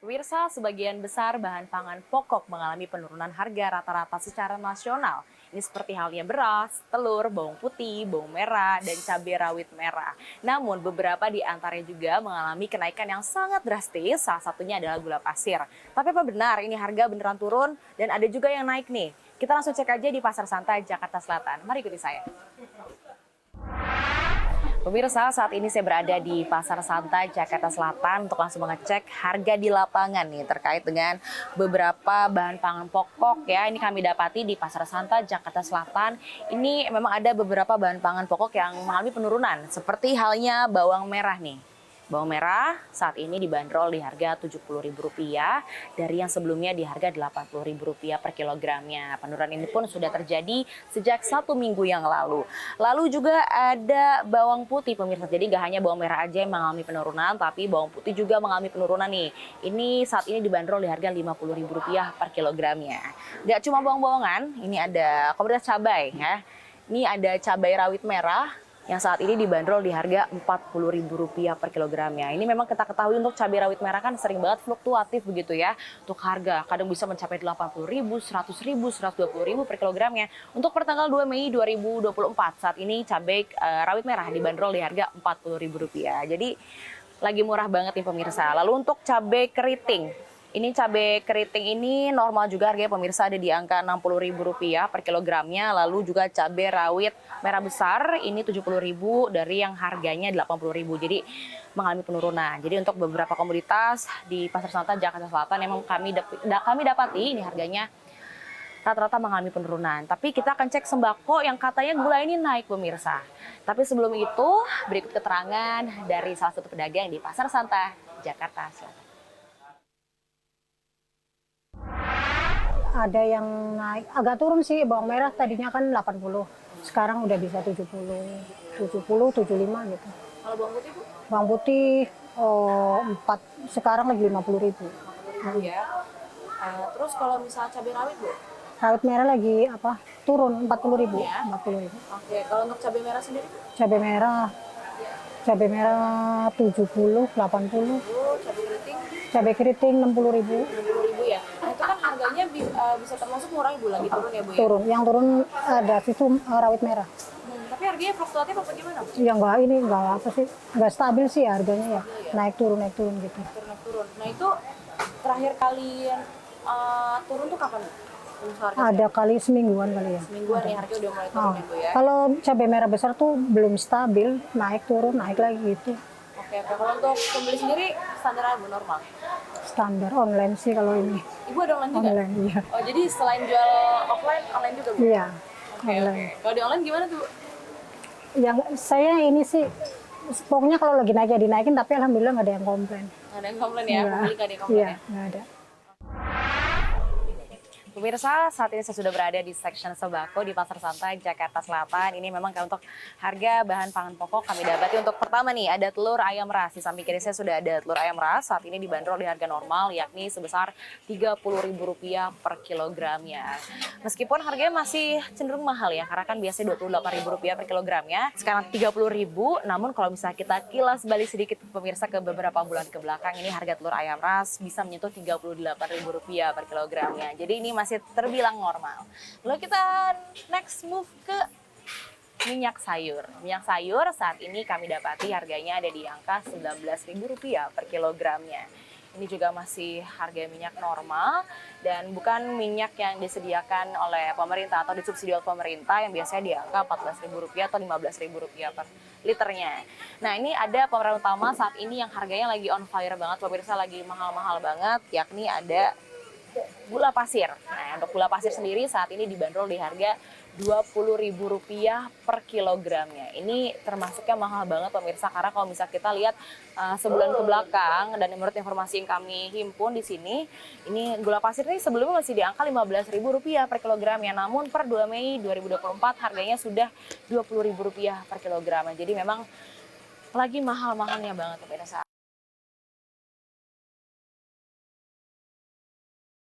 Pemirsa, sebagian besar bahan pangan pokok mengalami penurunan harga rata-rata secara nasional. Ini seperti halnya beras, telur, bawang putih, bawang merah, dan cabai rawit merah. Namun beberapa di antaranya juga mengalami kenaikan yang sangat drastis, salah satunya adalah gula pasir. Tapi apa benar ini harga beneran turun dan ada juga yang naik nih? Kita langsung cek aja di Pasar Santai, Jakarta Selatan. Mari ikuti saya. Pemirsa, saat ini saya berada di Pasar Santai, Jakarta Selatan untuk langsung mengecek harga di lapangan nih terkait dengan beberapa bahan pangan pokok ya. Ini kami dapati di Pasar Santai, Jakarta Selatan. Ini memang ada beberapa bahan pangan pokok yang mengalami penurunan. Seperti halnya bawang merah nih. Bawang merah saat ini dibanderol di harga Rp70.000 dari yang sebelumnya di harga Rp80.000 per kilogramnya. Penurunan ini pun sudah terjadi sejak 1 minggu yang lalu. Lalu juga ada bawang putih pemirsa. Jadi nggak hanya bawang merah aja yang mengalami penurunan, tapi bawang putih juga mengalami penurunan nih. Ini saat ini dibanderol di harga Rp50.000 per kilogramnya. Nggak cuma bawang-bawangan, ini ada komoditas cabai ya. Ini ada cabai rawit merah yang saat ini dibanderol di harga Rp40.000 per kilogramnya. Ini memang kita ketahui untuk cabai rawit merah kan sering banget fluktuatif begitu ya. Untuk harga kadang bisa mencapai Rp80.000, Rp100.000, Rp120.000 per kilogramnya. Untuk pertanggal 2 Mei 2024 saat ini cabai rawit merah dibanderol di harga Rp40.000. Jadi lagi murah banget nih pemirsa. Lalu untuk cabai keriting, ini cabai keriting ini normal juga harganya pemirsa ada di angka Rp60.000 per kilogramnya. Lalu juga cabai rawit merah besar ini Rp70.000 dari yang harganya Rp80.000. Jadi mengalami penurunan. Jadi untuk beberapa komoditas di Pasar Santai Jakarta Selatan memang kami dapati ini harganya rata-rata mengalami penurunan. Tapi kita akan cek sembako yang katanya gula ini naik pemirsa. Tapi sebelum itu berikut keterangan dari salah satu pedagang di Pasar Santai Jakarta Selatan. Ada yang naik, agak turun sih. Bawang merah tadinya kan 80, sekarang udah bisa 70, 75 gitu. Kalau bawang putih Bu? Bawang putih 4, sekarang lagi 50.000. Ya. Terus kalau misalnya cabai rawit Bu? Rawit merah lagi turun 40.000. Ya. 40.000. Oke, kalau untuk cabai merah sendiri? Cabai merah 70, 80. Cabai keriting? Cabai keriting 60.000. Rp60.000 ya. Nah, itu kan harganya bisa termasuk murah ya Bu, lagi turun ya Bu ya? Turun, yang turun ada situ rawit merah. Tapi harganya fluktuatif apa gimana Bu? Ya nggak stabil sih harganya ya. Naik turun gitu. Turun. Nah itu terakhir kali turun tuh kapan Bu? Ada kali semingguan kali ya. Semingguan ya harga udah mulai turun ya Bu ya? Kalau cabai merah besar tuh belum stabil, naik turun, naik lagi gitu. Oke. Kalau untuk pembeli sendiri standar Bu normal? Standar online sih kalau ini. Ibu ada online juga? Online, iya. Oh jadi selain jual offline, online juga Bu? Iya, Oke. Kalau di online gimana tuh Bu? Yang saya ini sih, pokoknya kalau lagi naik ya dinaikin, tapi alhamdulillah nggak ada yang komplain. Nggak ada yang komplain ya? Iya. Pembeli nggak ada yang komplain Iya, ya? nggak ada. Pemirsa, saat ini saya sudah berada di section sembako di Pasar Santai Jakarta Selatan. Ini memang untuk harga bahan pangan pokok kami dapati untuk pertama nih ada telur ayam ras. Di samping kiri saya sudah ada telur ayam ras. Saat ini dibanderol di harga normal yakni sebesar Rp30.000 per kilogramnya. Meskipun harganya masih cenderung mahal ya, karena kan biasanya Rp28.000 per kilogramnya. Sekarang Rp30.000. Namun kalau misalnya kita kilas balik sedikit pemirsa ke beberapa bulan ke belakang, ini harga telur ayam ras bisa menyentuh Rp38.000 per kilogramnya. Jadi ini masih terbilang normal. Lalu kita next move ke minyak sayur. Minyak sayur saat ini kami dapati harganya ada di angka Rp19.000 per kilogramnya. Ini juga masih harga minyak normal dan bukan minyak yang disediakan oleh pemerintah atau disubsidi oleh pemerintah yang biasanya di angka Rp14.000 atau Rp15.000 per liternya. Nah ini ada pemeran utama saat ini yang harganya lagi on fire banget, pemirsa, lagi mahal-mahal banget, yakni ada gula pasir. Nah, untuk gula pasir sendiri saat ini dibanderol di harga Rp20.000 per kilogramnya. Ini termasuknya mahal banget pemirsa, karena kalau misalnya kita lihat sebulan ke belakang dan menurut informasi yang kami himpun di sini, ini gula pasir ini sebelumnya masih di angka Rp15.000 per kilogramnya. Namun per 2 Mei 2024 harganya sudah Rp20.000 per kilogramnya. Jadi memang lagi mahal-mahalnya banget pemirsa.